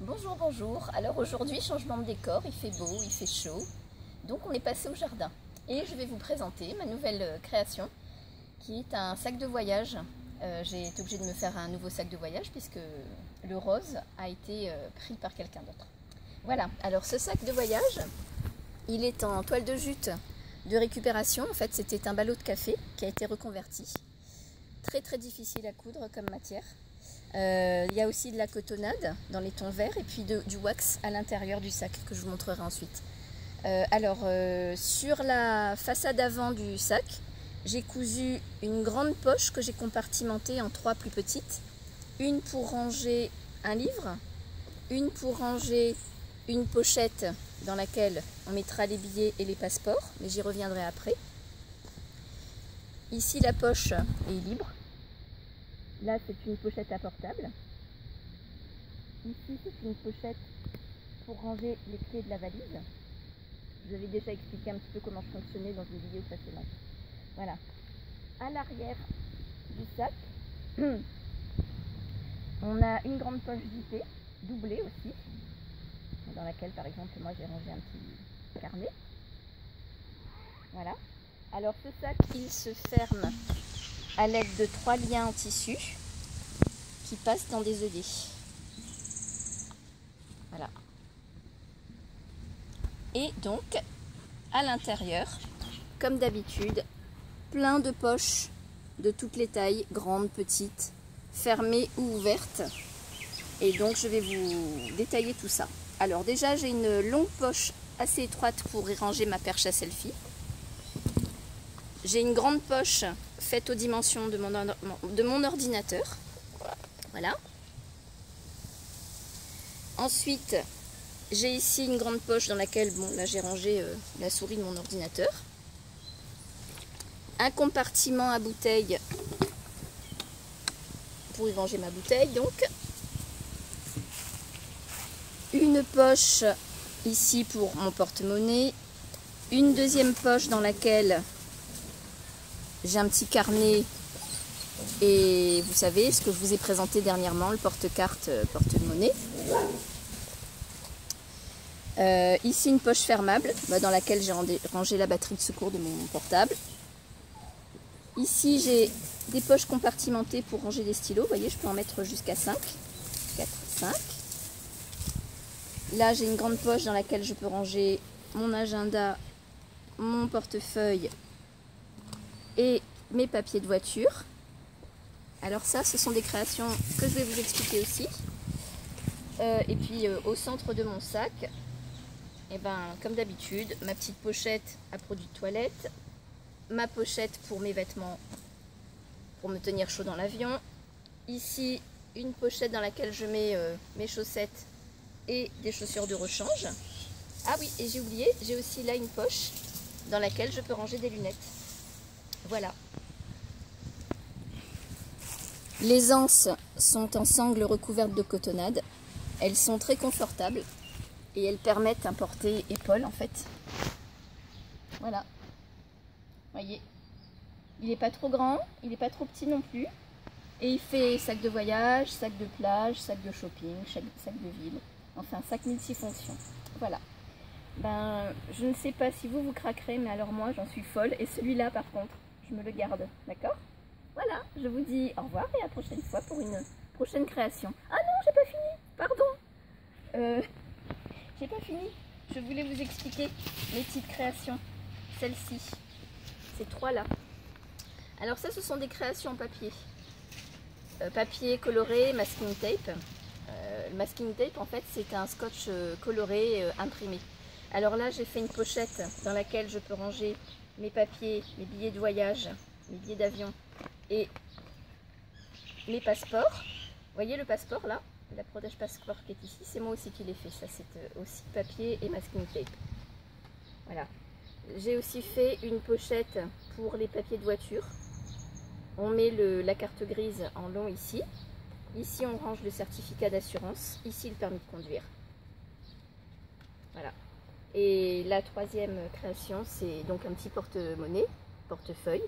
Bonjour, bonjour. Alors aujourd'hui, changement de décor, il fait beau, il fait chaud. Donc on est passé au jardin. Et je vais vous présenter ma nouvelle création, qui est un sac de voyage. J'ai été obligée de me faire un nouveau sac de voyage, puisque le rose a été pris par quelqu'un d'autre. Voilà, alors ce sac de voyage, il est en toile de jute de récupération. En fait, c'était un ballot de café qui a été reconverti. Très très difficile à coudre comme matière. Il y a aussi de la cotonnade dans les tons verts et puis du wax à l'intérieur du sac que je vous montrerai ensuite. Sur la façade avant du sac, j'ai cousu une grande poche que j'ai compartimentée en 3 plus petites. Une pour ranger un livre, une pour ranger une pochette dans laquelle on mettra les billets et les passeports, mais j'y reviendrai après. Ici la poche est libre. Là, c'est une pochette à portable. Ici, c'est une pochette pour ranger les clés de la valise. Je vous avais déjà expliqué un petit peu comment je fonctionnais dans une vidéo précédente. Voilà. À l'arrière du sac, on a une grande poche zippée, doublée aussi, dans laquelle, par exemple, moi, j'ai rangé un petit carnet. Voilà. Alors, ce sac, il se ferme à l'aide de 3 liens en tissu qui passent dans des œillets. Voilà. Et donc, à l'intérieur, comme d'habitude, plein de poches de toutes les tailles, grandes, petites, fermées ou ouvertes. Et donc, je vais vous détailler tout ça. Alors déjà, j'ai une longue poche assez étroite pour y ranger ma perche à selfie. J'ai une grande poche faite aux dimensions de mon ordinateur. Voilà. Ensuite, j'ai ici une grande poche dans laquelle, bon, là j'ai rangé la souris de mon ordinateur. Un compartiment à bouteille pour y ranger ma bouteille, donc. Une poche ici pour mon porte-monnaie. Une deuxième poche dans laquelle j'ai un petit carnet et vous savez ce que je vous ai présenté dernièrement, le porte-carte, porte-monnaie. Ici une poche fermable dans laquelle j'ai rangé la batterie de secours de mon portable. Ici j'ai des poches compartimentées pour ranger des stylos. Vous voyez, je peux en mettre jusqu'à 5. 4, 5. Là j'ai une grande poche dans laquelle je peux ranger mon agenda, mon portefeuille et mes papiers de voiture. Alors ça, ce sont des créations que je vais vous expliquer aussi. Et puis au centre de mon sac, et ben, comme d'habitude, ma petite pochette à produits de toilette, ma pochette pour mes vêtements pour me tenir chaud dans l'avion. Ici, une pochette dans laquelle je mets mes chaussettes et des chaussures de rechange. Ah oui, et j'ai oublié, j'ai aussi là une poche dans laquelle je peux ranger des lunettes. Voilà. Les anses sont en sangle recouverte de cotonnade. Elles sont très confortables et elles permettent un porté-épaule en fait. Voilà. Voyez. Il n'est pas trop grand, il n'est pas trop petit non plus. Et il fait sac de voyage, sac de plage, sac de shopping, sac de ville. Enfin, sac multifonction. Voilà. Ben, je ne sais pas si vous craquerez, mais alors moi j'en suis folle. Et celui-là par contre, je me le garde. D'accord ? Voilà, je vous dis au revoir et à la prochaine fois pour une prochaine création. Ah non, j'ai pas fini, pardon. J'ai pas fini. Je voulais vous expliquer mes petites créations. Celle-ci, ces 3 là. Alors ça, ce sont des créations en papier. Papier coloré, masking tape. Le masking tape, en fait, c'est un scotch coloré imprimé. Alors là, j'ai fait une pochette dans laquelle je peux ranger mes papiers, mes billets de voyage, mes billets d'avion et mes passeports. Vous voyez le passeport là, la protège passeport qui est ici, c'est moi aussi qui l'ai fait. Ça, c'est aussi papier et masking tape. Voilà. J'ai aussi fait une pochette pour les papiers de voiture. On met la carte grise en long ici. Ici, on range le certificat d'assurance. Ici, le permis de conduire. Voilà. Et la 3e création, c'est donc un petit porte-monnaie, portefeuille.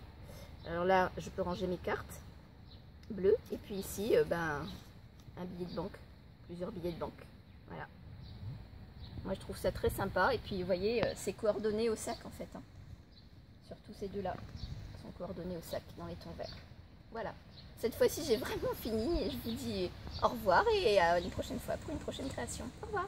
Alors là, je peux ranger mes cartes bleues. Et puis ici, un billet de banque, plusieurs billets de banque. Voilà. Moi je trouve ça très sympa. Et puis vous voyez, c'est coordonné au sac en fait. Hein. Surtout ces deux-là sont coordonnés au sac dans les tons verts. Voilà. Cette fois-ci j'ai vraiment fini et je vous dis au revoir et à une prochaine fois pour une prochaine création. Au revoir.